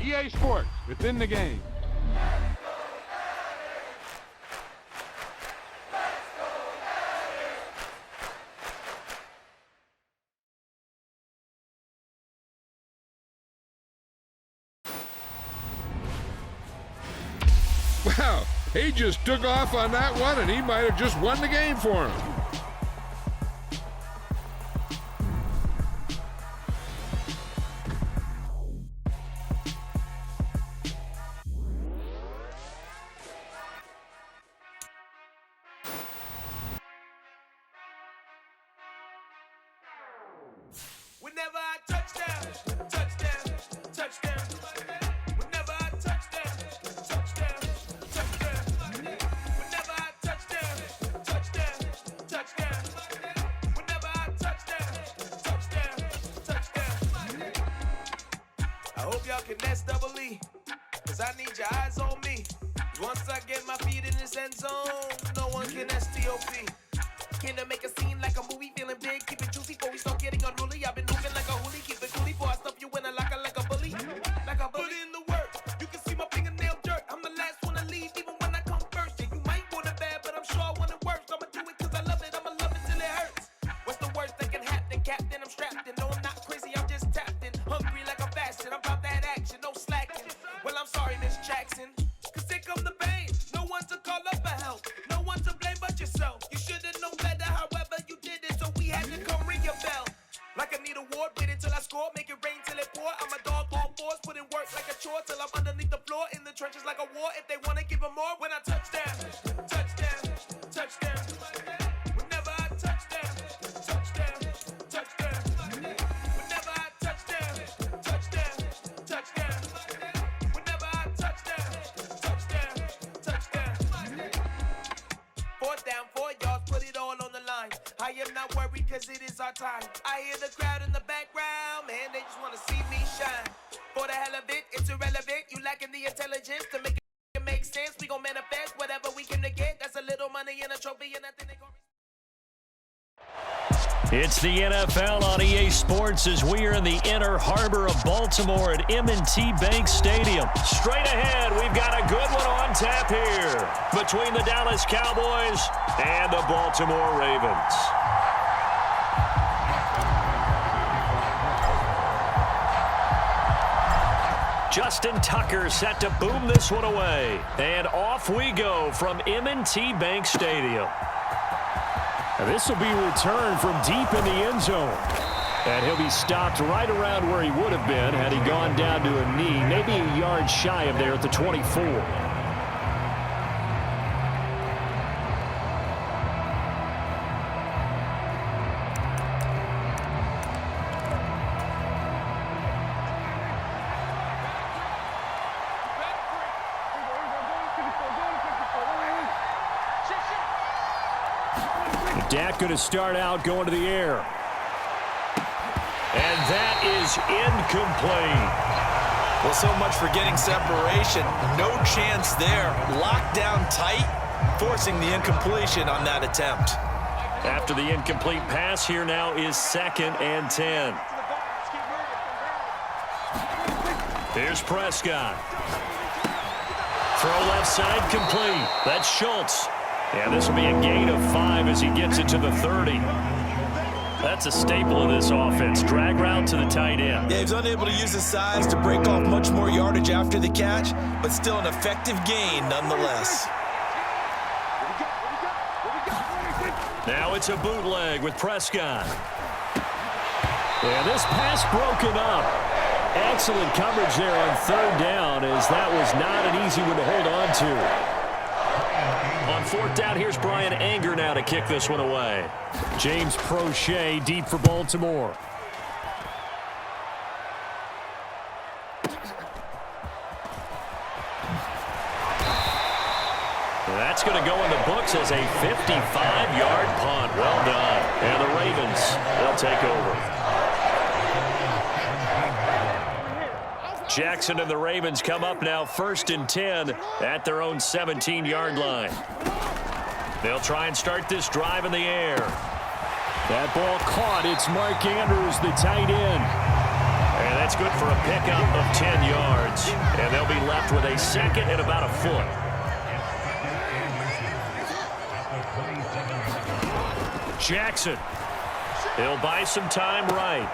EA Sports, within the game. Wow, he just took off on that one, and he might have just won the game for him. Whenever I touchdown, touchdown, touchdown. Whenever I touchdown, touchdown, touchdown. Whenever I touchdown, touchdown, touchdown. Whenever I touchdown, touchdown, touchdown. I hope y'all can nest double E, cause I need your eyes on me. Once I get my feet in this end zone, no one can STOP. Came to make a scene like a movie, feeling big, keep it juicy before we start getting unruly. I've been moving like a hoolie, keep it coolie before I stuff you in a locker like a bully. Like a bully. Put in the work, you can see my fingernail dirt. I'm the last one to leave, even when I come first. Yeah, you might want it bad, but I'm sure I want it worse. I'ma do it cause I love it, I'ma love it till it hurts. What's the worst that can happen, Captain? I'm strapped in, no I'm not crazy, I'm just tapped in. Hungry like I'm fasting, I'm about that action, no slacking. Well, I'm sorry, Miss Jackson, cause here come the pain. No one to call up for help, no one to blame but yourself. You should've known better, however you did it, so we had to come ring your bell. Like I need a ward, wait until I score, make it rain till it pour. I'm a dog on fours, put in work like a chore till I'm underneath the floor, in the trenches like a war. If they wanna give them more, when I touchdown, touchdown, touchdown. Whenever I touchdown, touchdown, touchdown. Whenever I touchdown, touchdown, touchdown. Whenever I touchdown, touchdown, touchdown. Fourth down, 4 yards, put it all on the line. I am not worried cause it is our time. I hear the crowd in the background, man, they just wanna see me shine. For the hell of it, it's irrelevant. You lacking the intelligence to make it make sense. We gon' manifest whatever we came to get. That's a little money and a trophy and nothing they gon' It's the NFL on EA Sports as we are in the inner harbor of Baltimore at M&T Bank Stadium. Straight ahead, we've got a good one on tap here between the Dallas Cowboys and the Baltimore Ravens. Justin Tucker set to boom this one away. And off we go from M&T Bank Stadium. And this will be returned from deep in the end zone. And he'll be stopped right around where he would have been had he gone down to a knee, maybe a yard shy of there at the 24. Dak going to start out going to the air. And that is incomplete. Well, so much for getting separation. No chance there. Locked down tight, forcing the incompletion on that attempt. After the incomplete pass, here now is 2nd and 10. Here's Prescott. Throw left side complete. That's Schultz. And this will be a gain of 5 as he gets it to the 30. That's a staple of this offense. Drag route to the tight end. Yeah, he's unable to use his size to break off much more yardage after the catch, but still an effective gain nonetheless. Now it's a bootleg with Prescott. And this pass broken up. Excellent coverage there on 3rd down, as that was not an easy one to hold on to. On 4th down, here's Brian Anger now to kick this one away. James Prochet deep for Baltimore. That's going to go in the books as a 55-yard punt. Well done. And the Ravens, they'll take over. Jackson and the Ravens come up now 1st and 10 at their own 17-yard line. They'll try and start this drive in the air. That ball caught. It's Mark Andrews, the tight end. And And that's good for a pickup of 10 yards. And they'll be left with a second and about a foot. Jackson. He'll buy some time right.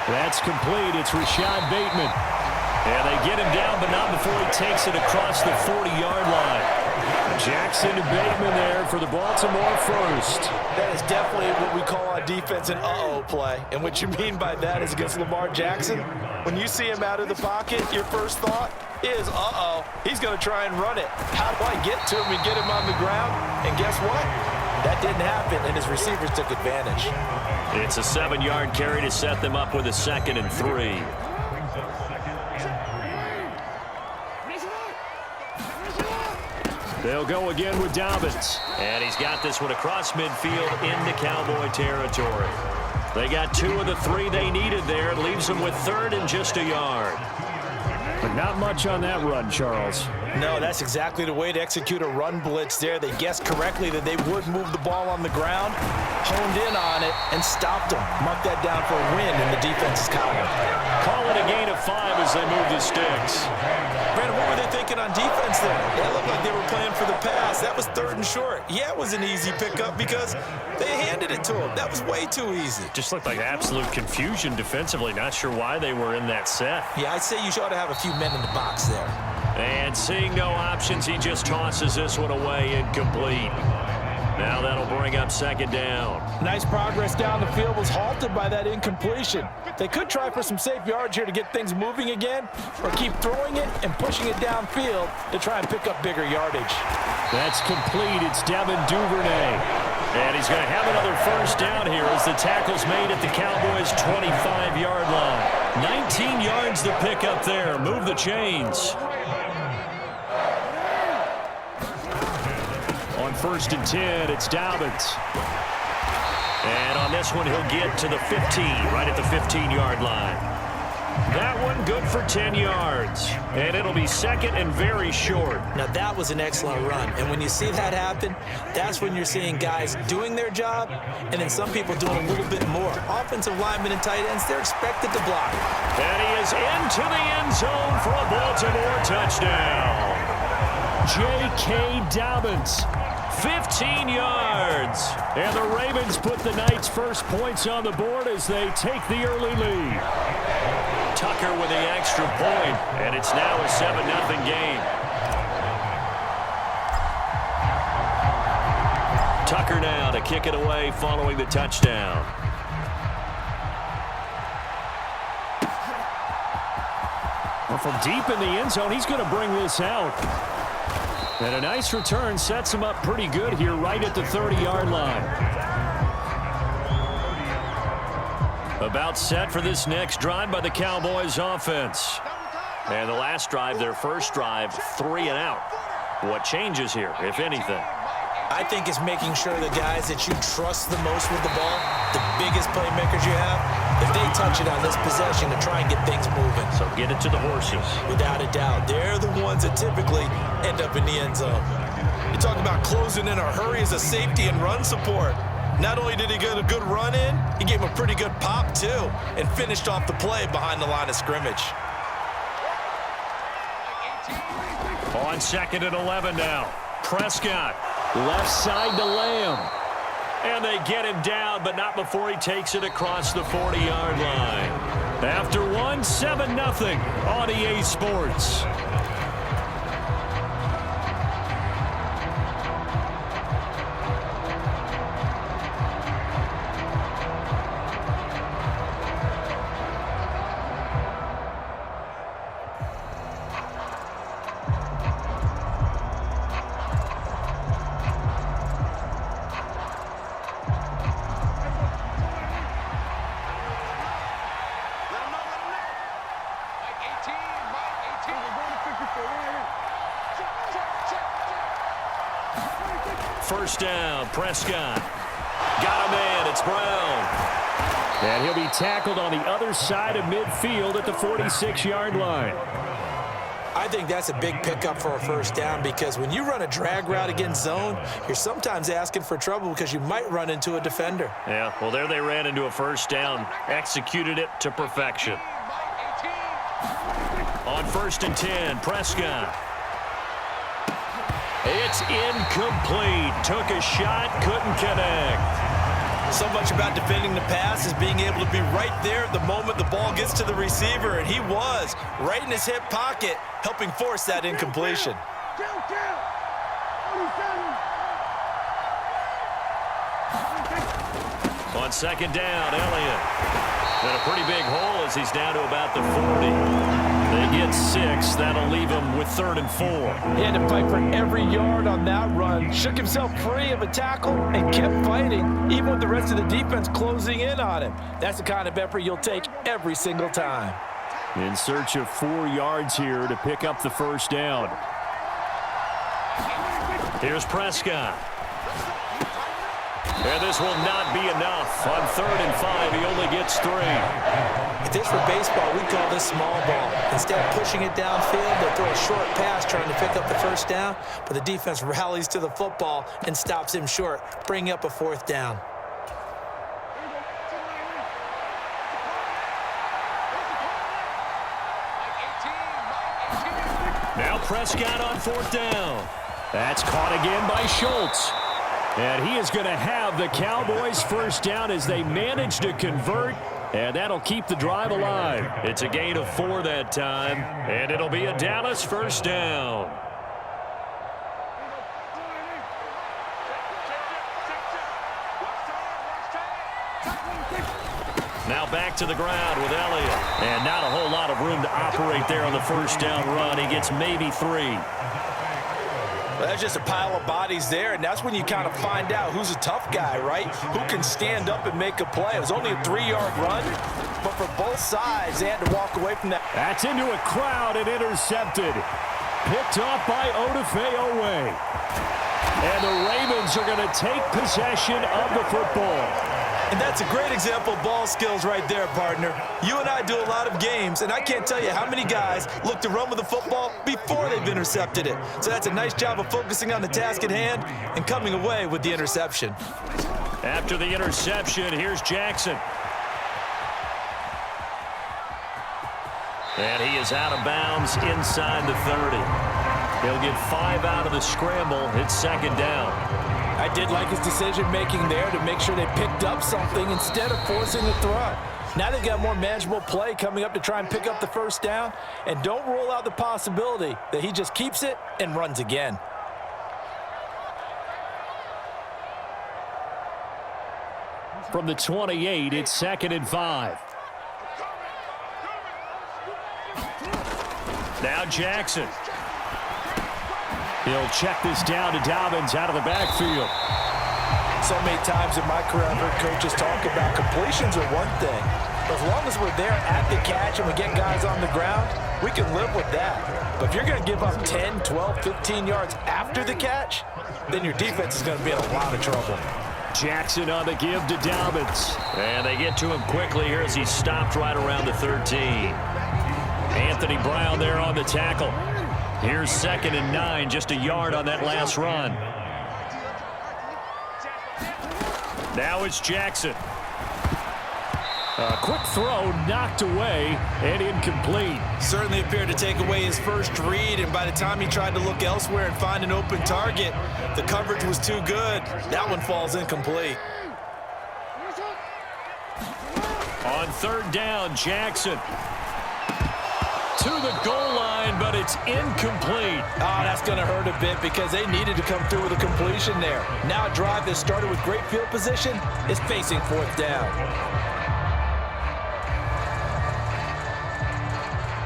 That's complete. It's Rashad Bateman. And they get him down, but not before he takes it across the 40-yard line. Jackson and Bateman there for the Baltimore first. That is definitely what we call on defense an uh-oh play. And what you mean by that is against Lamar Jackson, when you see him out of the pocket, your first thought is, uh-oh, he's going to try and run it. How do I get to him and get him on the ground? And guess what? That didn't happen, and his receivers took advantage. It's a 7-yard carry to set them up with a 2nd and 3. They'll go again with Dobbins. And he's got this one across midfield into Cowboy territory. They got 2 of the 3 they needed there. It leaves them with 3rd and just a yard. But not much on that run, Charles. No, that's exactly the way to execute a run blitz there. They guessed correctly that they would move the ball on the ground, honed in on it, and stopped them. Mark that down for a win in the defense's column. Call it a gain of 5 as they move the sticks. Brandon, what were they thinking on defense there? It looked like they were playing for the pass. That was 3rd and short. Yeah, it was an easy pickup because they handed it to him. That was way too easy. Just looked like absolute confusion defensively. Not sure why they were in that set. Yeah, I'd say you ought to have a few men in the box there. And seeing no options, he just tosses this one away incomplete. Now that'll bring up 2nd down. Nice progress down the field was halted by that incompletion. They could try for some safe yards here to get things moving again, or keep throwing it and pushing it downfield to try and pick up bigger yardage. That's complete. It's Devin Duvernay. And he's going to have another 1st down here as the tackle's made at the Cowboys' 25-yard line. 19 yards to pick up there. Move the chains. On 1st and 10, it's Dobbins. And on this one, he'll get to the 15, right at the 15-yard line. That one good for 10 yards. And it'll be 2nd and very short. Now, that was an excellent run. And when you see that happen, that's when you're seeing guys doing their job and then some people doing a little bit more. Offensive linemen and tight ends, they're expected to block. And he is into the end zone for a Baltimore touchdown. J.K. Dobbins. 15 yards. And the Ravens put the Knights' first points on the board as they take the early lead. Tucker with the extra point, and it's now a 7-0 game. Tucker now to kick it away following the touchdown. Well, from deep in the end zone, he's going to bring this out. And a nice return sets him up pretty good here right at the 30-yard line. About set for this next drive by the Cowboys offense. And the last drive, their first drive, 3 and out. What changes here, if anything? I think it's making sure the guys that you trust the most with the ball, the biggest playmakers you have, if they touch it on this possession to try and get things moving. So get it to the horses. Without a doubt. They're the ones that typically end up in the end zone. You talk about closing in a hurry as a safety and run support. Not only did he get a good run in, he gave him a pretty good pop, too, and finished off the play behind the line of scrimmage. On 2nd and 11 now. Prescott. Left side to Lamb. And they get him down, but not before he takes it across the 40-yard line. After 7-0 on EA Sports. First down, Prescott. Got a man, it's Brown. And he'll be tackled on the other side of midfield at the 46-yard line. I think that's a big pickup for a first down because when you run a drag route against zone, you're sometimes asking for trouble because you might run into a defender. Yeah, well, there they ran into a first down, executed it to perfection. On 1st and 10, Prescott. It's incomplete. Took a shot, couldn't connect. So much about defending the pass is being able to be right there the moment the ball gets to the receiver, and he was right in his hip pocket, helping force that incompletion. On 2nd down, Elliott. And a pretty big hole as he's down to about the 40. They get 6. That'll leave him with 3rd and 4. He had to fight for every yard on that run. Shook himself free of a tackle and kept fighting, even with the rest of the defense closing in on him. That's the kind of effort you'll take every single time. In search of 4 yards here to pick up the 1st down. Here's Prescott. And this will not be enough. On 3rd and 5, he only gets 3. If this were baseball, we'd call this small ball. Instead of pushing it downfield, they'll throw a short pass trying to pick up the 1st down, but the defense rallies to the football and stops him short, bringing up a 4th down. Now Prescott on 4th down. That's caught again by Schultz. And he is going to have the Cowboys' 1st down as they manage to convert, and that'll keep the drive alive. It's a gain of 4 that time, and it'll be a Dallas 1st down. Now back to the ground with Elliott. And not a whole lot of room to operate there on the 1st down run. He gets maybe 3. Well, that's just a pile of bodies there, and that's when you kind of find out who's a tough guy, right? Who can stand up and make a play. It was only a 3-yard run, but for both sides, they had to walk away from that. That's into a crowd and intercepted. Picked off by Odafe Owe. And the Ravens are going to take possession of the football. And that's a great example of ball skills right there, partner. You and I do a lot of games, and I can't tell you how many guys look to run with the football before they've intercepted it. So that's a nice job of focusing on the task at hand and coming away with the interception. After the interception, here's Jackson. And he is out of bounds inside the 30. He'll get 5 out of the scramble. It's 2nd down. I did like his decision-making there to make sure they picked up something instead of forcing the throw. Now they've got more manageable play coming up to try and pick up the 1st down, and don't rule out the possibility that he just keeps it and runs again. From the 28, it's 2nd and 5. Now Jackson. He'll check this down to Dobbins out of the backfield. So many times in my career, I've heard coaches talk about completions are one thing. But as long as we're there at the catch and we get guys on the ground, we can live with that. But if you're going to give up 10, 12, 15 yards after the catch, then your defense is going to be in a lot of trouble. Jackson on the give to Dobbins. And they get to him quickly here as he stopped right around the 13. Anthony Brown there on the tackle. Here's 2nd and 9, just a yard on that last run. Now it's Jackson. A quick throw knocked away and incomplete. Certainly appeared to take away his first read, and by the time he tried to look elsewhere and find an open target, the coverage was too good. That one falls incomplete. On 3rd down, Jackson. To the goal line, but it's incomplete. Oh, that's going to hurt a bit because they needed to come through with a completion there. Now a drive that started with great field position is facing 4th down.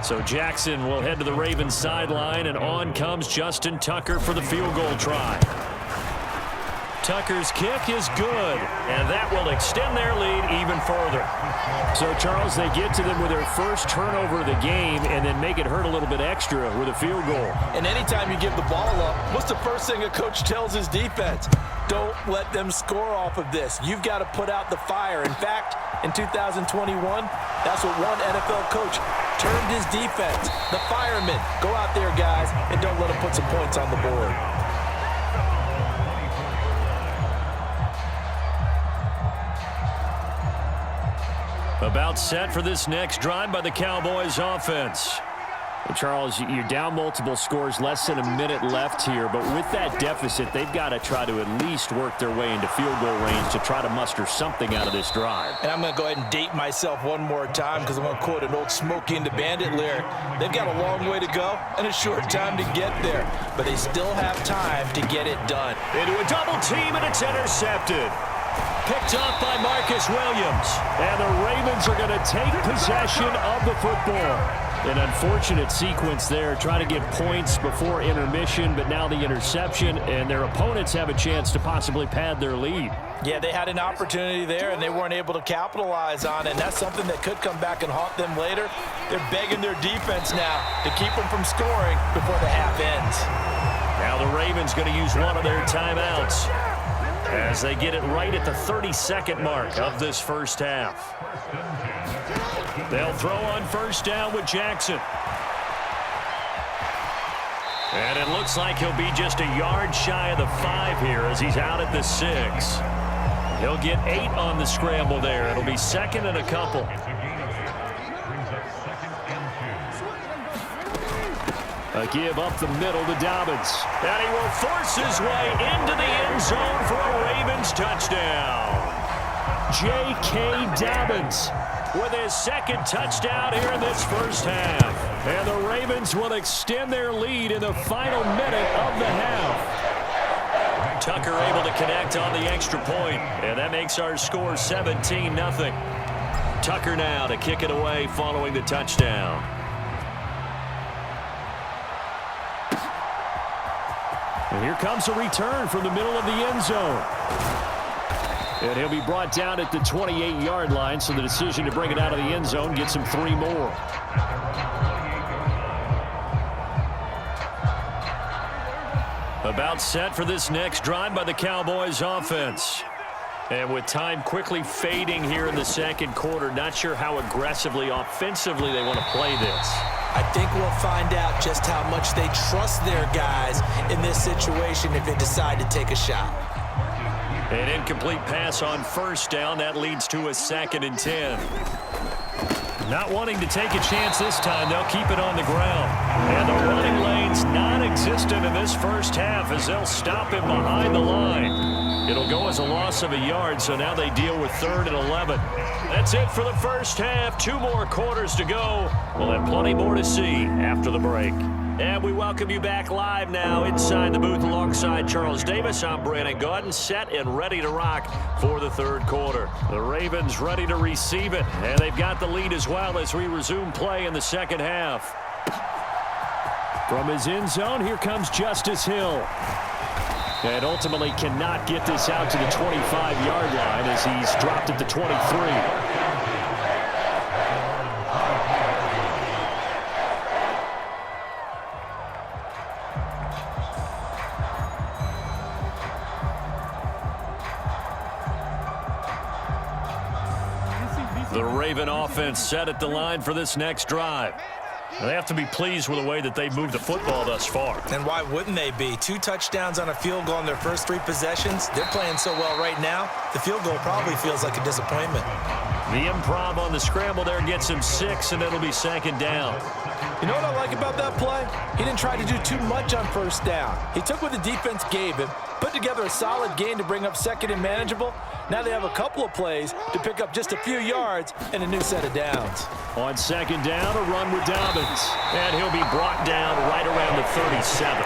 So Jackson will head to the Ravens sideline, and on comes Justin Tucker for the field goal try. Tucker's kick is good, and that will extend their lead even further. So, Charles, they get to them with their first turnover of the game and then make it hurt a little bit extra with a field goal. And anytime you give the ball up, what's the first thing a coach tells his defense? Don't let them score off of this. You've got to put out the fire. In fact, in 2021, that's what one NFL coach termed his defense. The firemen. Go out there, guys, and don't let them put some points on the board. About set for this next drive by the Cowboys offense. Well, Charles, you're down multiple scores, less than a minute left here, but with that deficit, they've got to try to at least work their way into field goal range to try to muster something out of this drive. And I'm going to go ahead and date myself one more time because I'm going to quote an old Smokey and the Bandit lyric. They've got a long way to go and a short time to get there, but they still have time to get it done. Into a double team, and it's intercepted. Picked off by Marcus Williams. And the Ravens are going to take possession of the football. An unfortunate sequence there, trying to get points before intermission, but now the interception, and their opponents have a chance to possibly pad their lead. Yeah, they had an opportunity there, and they weren't able to capitalize on it, and that's something that could come back and haunt them later. They're begging their defense now to keep them from scoring before the half ends. Now the Ravens going to use one of their timeouts as they get it right at the 30-second mark of this first half. They'll throw on first down with Jackson. And it looks like he'll be just a yard shy of the 5 here as he's out at the 6. He'll get 8 on the scramble there. It'll be second and a couple. A give up the middle to Dobbins. And he will force his way into the end zone for a Ravens touchdown. J.K. Dobbins with his second touchdown here in this first half. And the Ravens will extend their lead in the final minute of the half. Tucker able to connect on the extra point, and that makes our score 17-0. Tucker now to kick it away following the touchdown. And here comes a return from the middle of the end zone. And he'll be brought down at the 28-yard line, so the decision to bring it out of the end zone gets him 3 more. About set for this next drive by the Cowboys offense. And with time quickly fading here in the second quarter, not sure how aggressively, offensively they want to play this. I think we'll find out just how much they trust their guys in this situation if they decide to take a shot. An incomplete pass on first down. That leads to a 2nd and 10. Not wanting to take a chance this time. They'll keep it on the ground. And the running lane's non-existent in this first half as they'll stop him behind the line. It'll go as a loss of a yard, so now they deal with 3rd and 11. That's it for the first half. 2 more quarters to go. We'll have plenty more to see after the break. And we welcome you back live now inside the booth alongside Charles Davis. I'm Brandon Gaudin, set and ready to rock for the 3rd quarter. The Ravens ready to receive it, and they've got the lead as well as we resume play in the second half. From his end zone, here comes Justice Hill. And ultimately cannot get this out to the 25-yard line as he's dropped at the 23. The Raven offense set at the line for this next drive. They have to be pleased with the way that they've moved the football thus far. And why wouldn't they be? 2 touchdowns on a field goal in their first 3 possessions. They're playing so well right now, the field goal probably feels like a disappointment. The improv on the scramble there gets him 6, and it'll be 2nd down. You know what I like about that play? He didn't try to do too much on first down. He took what the defense gave him, put together a solid gain to bring up 2nd and manageable. Now they have a couple of plays to pick up just a few yards and a new set of downs. On 2nd down, a run with Dobbins. And he'll be brought down right around the 37.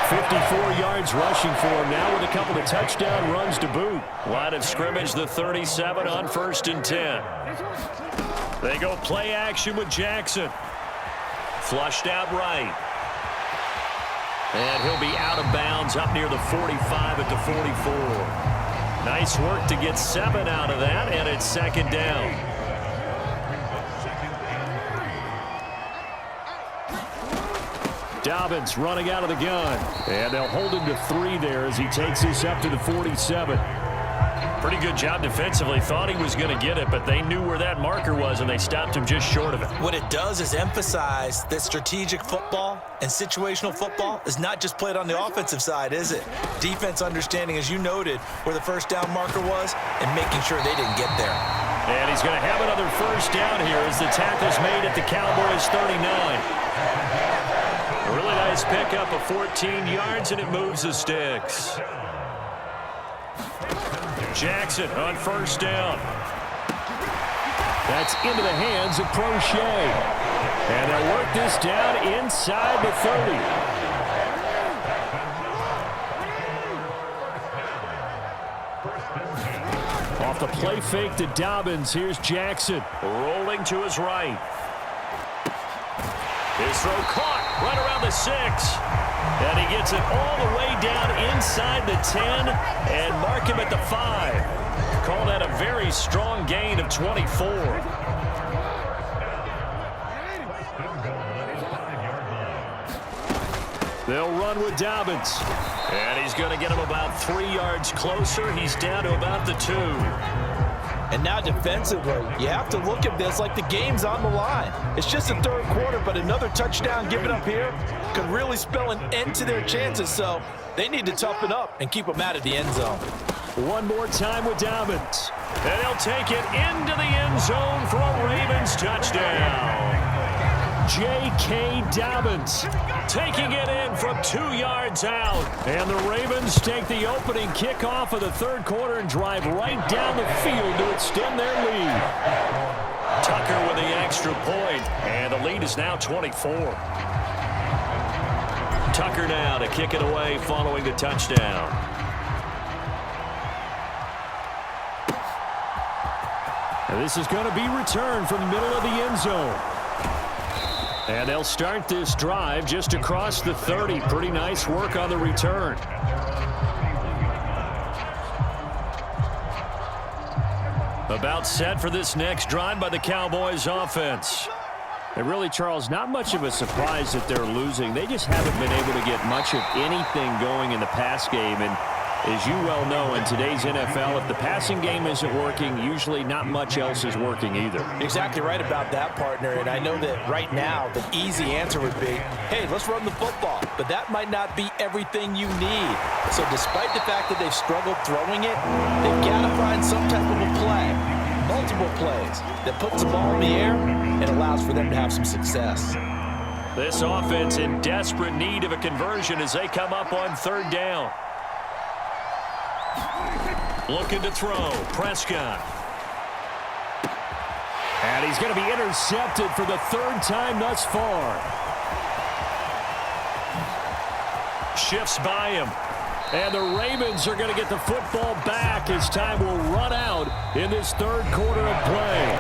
54 yards rushing for him now with a couple of touchdown runs to boot. Line of scrimmage, the 37 on 1st and 10. They go play action with Jackson. Flushed out right. And he'll be out of bounds up near the 45 at the 44. Nice work to get 7 out of that, and it's 2nd down. Dobbins running out of the gun. And they'll hold him to 3 there as he takes this up to the 47. Pretty good job defensively. Thought he was going to get it, but they knew where that marker was, and they stopped him just short of it. What it does is emphasize that strategic football and situational football is not just played on the offensive side, is it? Defense understanding, as you noted, where the first down marker was and making sure they didn't get there. And he's going to have another first down here as the tackle's made at the Cowboys' 39. A really nice pickup of 14 yards, and it moves the sticks. Jackson on first down. That's into the hands of Prochet. And they'll work this down inside the 30. Off the play fake to Dobbins. Here's Jackson. Rolling to his right. His throw caught right around the 6. And he gets it all the way down inside the 10 and mark him at the 5. Call that a very strong gain of 24. They'll run with Dobbins. And he's going to get him about 3 yards closer. He's down to about the 2. And now defensively, you have to look at this like the game's on the line. It's just the third quarter, but another touchdown given up here could really spell an end to their chances. So they need to toughen up and keep them out of the end zone. One more time with Dobbins. And he'll take it into the end zone for a Ravens touchdown. J.K. Dobbins Taking it in from 2 yards out. And the Ravens take the opening kickoff of the third quarter and drive right down the field to extend their lead. Tucker with the extra point, and the lead is now 24. Tucker now to kick it away following the touchdown. And this is going to be returned from the middle of the end zone. And they'll start this drive just across the 30. Pretty nice work on the return. About set for this next drive by the Cowboys offense. And really, Charles, not much of a surprise that they're losing. They just haven't been able to get much of anything going in the pass game. And as you well know, in today's NFL, if the passing game isn't working, usually not much else is working either. Exactly right about that, partner. And I know that right now the easy answer would be, hey, let's run the football. But that might not be everything you need. So despite the fact that they've struggled throwing it, they've got to find some type of a play, multiple plays, that puts the ball in the air and allows for them to have some success. This offense in desperate need of a conversion as they come up on third down. Looking to throw. Prescott. And he's going to be intercepted for the third time thus far. Shifts by him. And the Ravens are going to get the football back as time will run out in this third quarter of play.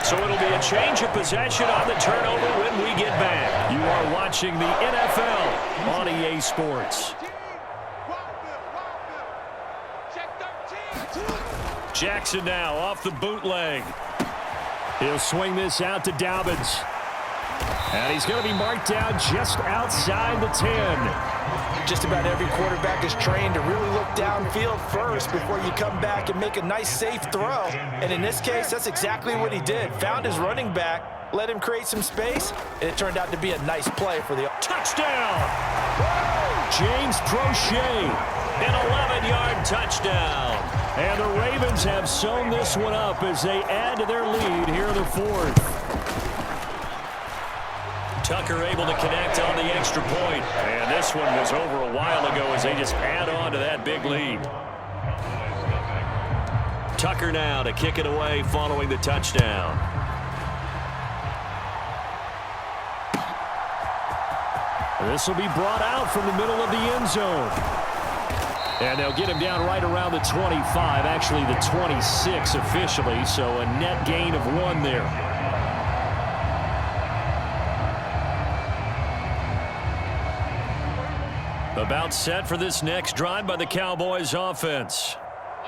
So it'll be a change of possession on the turnover when we get back. You are watching the NFL on EA Sports. Jackson now off the bootleg. He'll swing this out to Dobbins. And he's going to be marked down just outside the 10. Just about every quarterback is trained to really look downfield first before you come back and make a nice, safe throw. And in this case, that's exactly what he did. Found his running back, let him create some space, and it turned out to be a nice play for the touchdown. James Prochet. An 11-yard touchdown. And the Ravens have sewn this one up as they add to their lead here in the fourth. Tucker able to connect on the extra point. And this one was over a while ago as they just add on to that big lead. Tucker now to kick it away following the touchdown. This will be brought out from the middle of the end zone. And they'll get him down right around the 25, actually the 26 officially, so a net gain of 1 there. About set for this next drive by the Cowboys offense.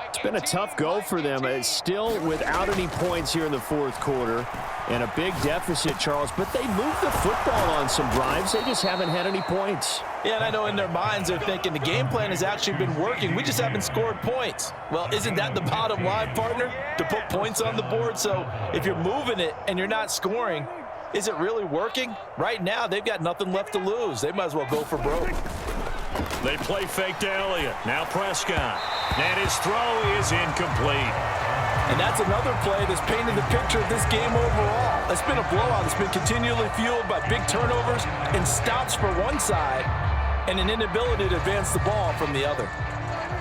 It's been a tough go for them. It's still without any points here in the fourth quarter and a big deficit, Charles, but they moved the football on some drives. They just haven't had any points. Yeah, and I know in their minds they're thinking the game plan has actually been working. We just haven't scored points. Well, isn't that the bottom line, partner? To put points on the board? So if you're moving it and you're not scoring, is it really working? Right now, they've got nothing left to lose. They might as well go for broke. They play fake to Elliott. Now Prescott. And his throw is incomplete. And that's another play that's painted the picture of this game overall. It's been a blowout. It's been continually fueled by big turnovers and stops for one side and an inability to advance the ball from the other.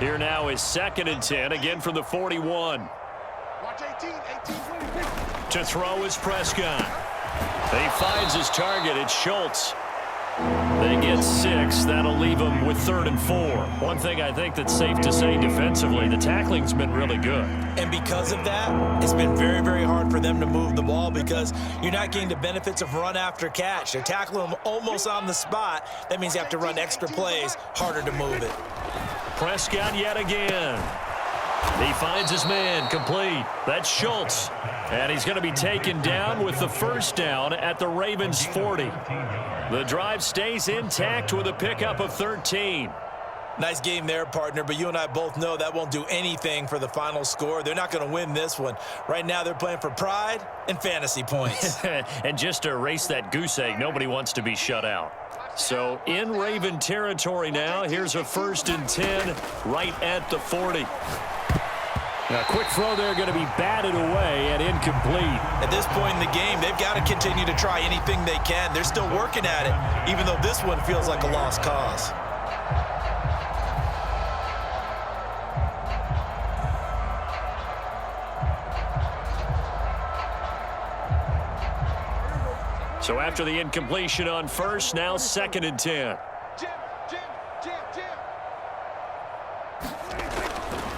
Here now is 2nd and 10, again from the 41. Watch 18, 20. To throw is Prescott. He finds his target. It's Schultz. They get 6. That'll leave them with 3rd and 4. One thing I think that's safe to say defensively, the tackling's been really good. And because of that, it's been very, very hard for them to move the ball because you're not getting the benefits of run after catch. They're tackling them almost on the spot. That means you have to run extra plays, harder to move it. Prescott yet again. He finds his man, complete. That's Schultz. And he's going to be taken down with the first down at the Ravens' 40. The drive stays intact with a pickup of 13. Nice game there, partner, but you and I both know that won't do anything for the final score. They're not going to win this one. Right now, they're playing for pride and fantasy points. And just to erase that goose egg, nobody wants to be shut out. So in Raven territory now, here's a 1st and 10 right at the 40. A quick throw there going to be batted away and incomplete. At this point in the game, they've got to continue to try anything they can. They're still working at it, even though this one feels like a lost cause. So after the incompletion on first, now 2nd and 10.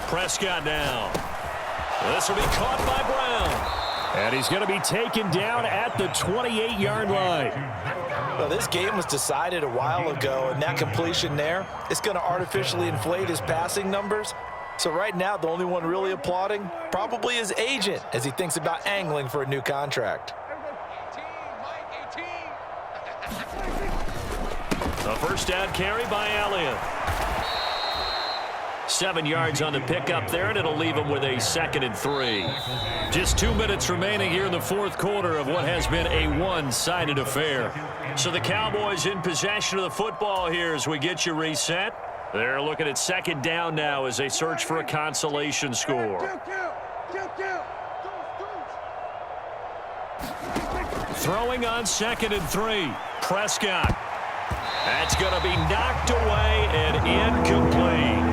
Prescott now. This will be caught by Brown. And he's going to be taken down at the 28-yard line. Well, this game was decided a while ago, and that completion there, it's going to artificially inflate his passing numbers. So right now, the only one really applauding probably his agent as he thinks about angling for a new contract. A first down carry by Elliott. 7 yards on the pickup there, and it'll leave him with a 2nd and 3. Just 2 minutes remaining here in the 4th quarter of what has been a one-sided affair. So the Cowboys in possession of the football here as we get you reset. They're looking at 2nd down now as they search for a consolation score. Throwing on 2nd and 3. Prescott. That's going to be knocked away and incomplete.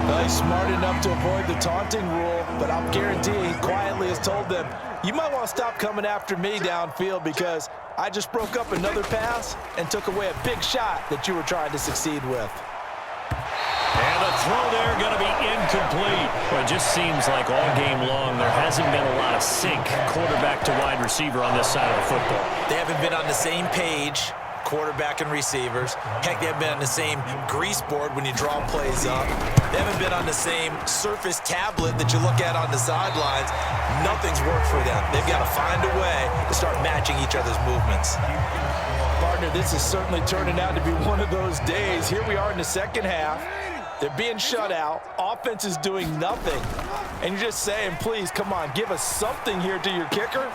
Well, he's smart enough to avoid the taunting rule, but I'll guarantee he quietly has told them, you might want to stop coming after me downfield because I just broke up another pass and took away a big shot that you were trying to succeed with. And the throw there going to be incomplete. Well, it just seems like all game long there hasn't been a lot of sync quarterback to wide receiver on this side of the football. They haven't been on the same page, quarterback and receivers. Heck, they haven't been on the same grease board when you draw plays up. They haven't been on the same surface tablet that you look at on the sidelines. Nothing's worked for them. They've got to find a way to start matching each other's movements. Partner, this is certainly turning out to be one of those days. Here we are in the second half. They're being shut out. Offense is doing nothing. And you're just saying, please, come on, give us something here to your kicker.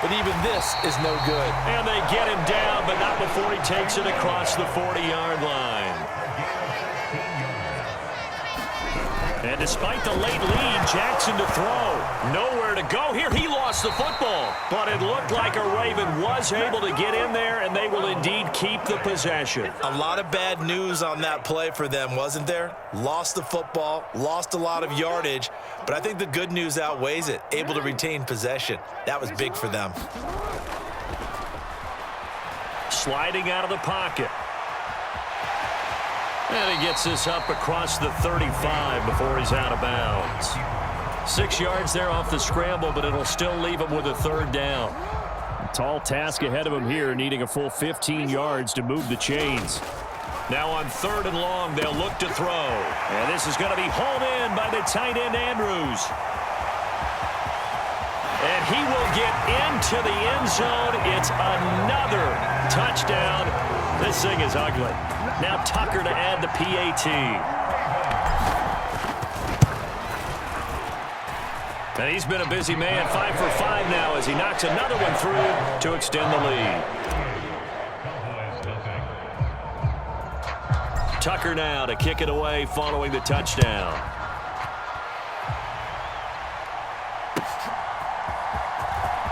But even this is no good. And they get him down, but not before he takes it across the 40-yard line. And despite the late lead, Jackson to throw. Nowhere to go here. He lost the football. But it looked like a Raven was able to get in there, and they will indeed keep the possession. A lot of bad news on that play for them, wasn't there? Lost the football, lost a lot of yardage, but I think the good news outweighs it. Able to retain possession. That was big for them. Sliding out of the pocket. And he gets this up across the 35 before he's out of bounds. 6 yards there off the scramble, but it'll still leave him with a 3rd down. Tall task ahead of him here, needing a full 15 yards to move the chains. Now on 3rd and long, they'll look to throw. And this is going to be hauled in by the tight end, Andrews. And he will get into the end zone. It's another touchdown. This thing is ugly. Now Tucker to add the PAT. And he's been a busy man, 5 for 5 now as he knocks another one through to extend the lead. Tucker now to kick it away following the touchdown.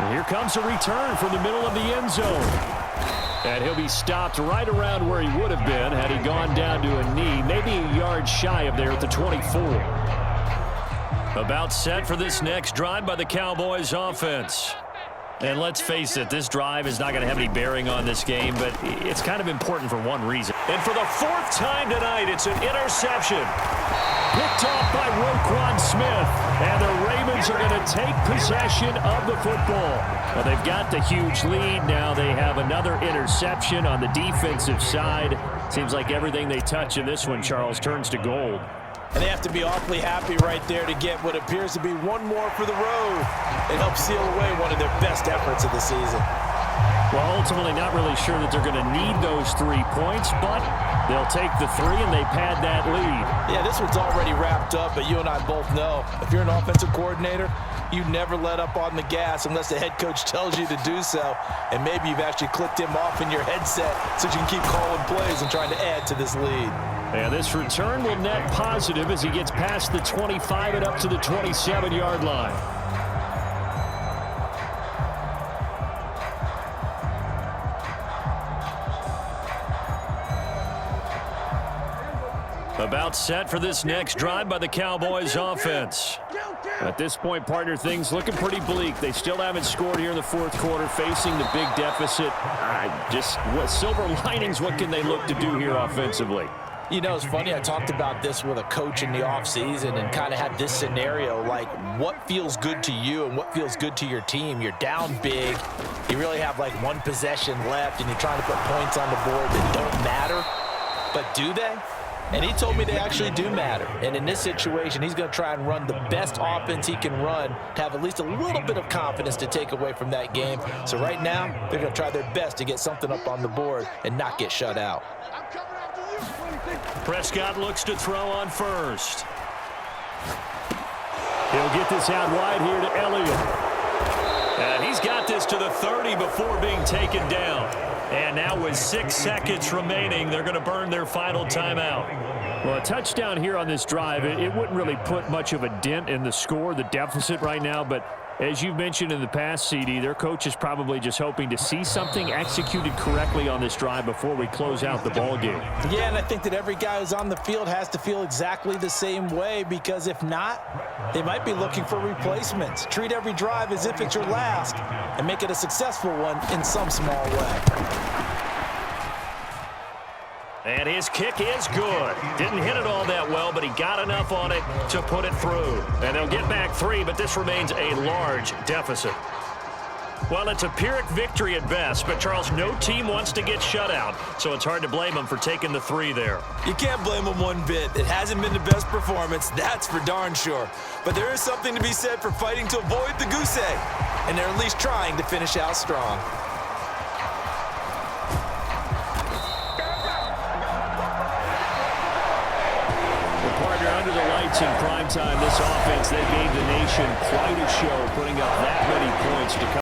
And here comes a return from the middle of the end zone. And he'll be stopped right around where he would have been had he gone down to a knee, maybe a yard shy of there at the 24. About set for this next drive by the Cowboys offense. And let's face it, this drive is not going to have any bearing on this game, but it's kind of important for one reason. And for the fourth time tonight, it's an interception. Picked off by Roquan Smith. And the Ravens are going to take possession of the football. Well, they've got the huge lead. Now they have another interception on the defensive side. Seems like everything they touch in this one, Charles, turns to gold. And they have to be awfully happy right there to get what appears to be one more for the road. It helps seal away one of their best efforts of the season. Well, ultimately not really sure that they're going to need those 3 points, but they'll take the 3 and they pad that lead. Yeah, this one's already wrapped up, but you and I both know if you're an offensive coordinator, you never let up on the gas unless the head coach tells you to do so. And maybe you've actually clicked him off in your headset so you can keep calling plays and trying to add to this lead. And this return will net positive as he gets past the 25 and up to the 27-yard line. About set for this next drive by the Cowboys offense. At this point, partner, things looking pretty bleak. They still haven't scored here in the fourth quarter, facing the big deficit. What silver linings, what can they look to do here offensively? You know, it's funny, I talked about this with a coach in the offseason and kind of had this scenario, like what feels good to you and what feels good to your team. You're down big, you really have like one possession left, and you're trying to put points on the board that don't matter. But do they? And he told me they actually do matter. And in this situation, he's going to try and run the best offense he can run to have at least a little bit of confidence to take away from that game. So right now, they're going to try their best to get something up on the board and not get shut out. Prescott looks to throw on first. He'll get this out wide here to Elliott. And he's got this to the 30 before being taken down. And now with 6 seconds remaining, they're going to burn their final timeout. Well, a touchdown here on this drive, it wouldn't really put much of a dent in the score, the deficit right now, but as you've mentioned in the past, CD, their coach is probably just hoping to see something executed correctly on this drive before we close out the ball game. Yeah, and I think that every guy who's on the field has to feel exactly the same way, because if not, they might be looking for replacements. Treat every drive as if it's your last and make it a successful one in some small way. And his kick is good. Didn't hit it all that well, but he got enough on it to put it through. And they'll get back 3, but this remains a large deficit. Well, it's a Pyrrhic victory at best, but Charles, no team wants to get shut out, so it's hard to blame them for taking the 3 there. You can't blame them one bit. It hasn't been the best performance, that's for darn sure. But there is something to be said for fighting to avoid the goose egg, and they're at least trying to finish out strong. Under the lights in prime time, this offense, they gave the nation quite a show, putting up that many points to come.